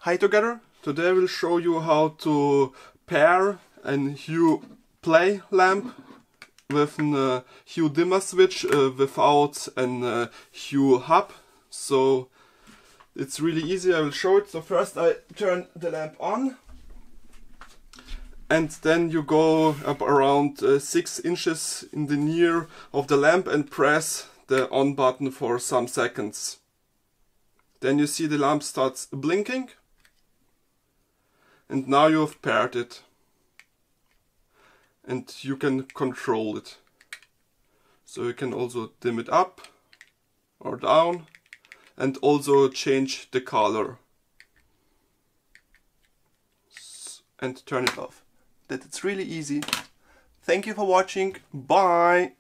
Hi together! Today I will show you how to pair an Hue Play Lamp with a Hue Dimmer switch without an Hue Hub. So it's really easy, I will show it. So first I turn the lamp on and then you go up around 6 inches in the near of the lamp and press the on button for some seconds. Then you see the lamp starts blinking. And now you have paired it. And you can control it. So you can also dim it up or down and also change the color. And turn it off. That it's really easy. Thank you for watching. Bye!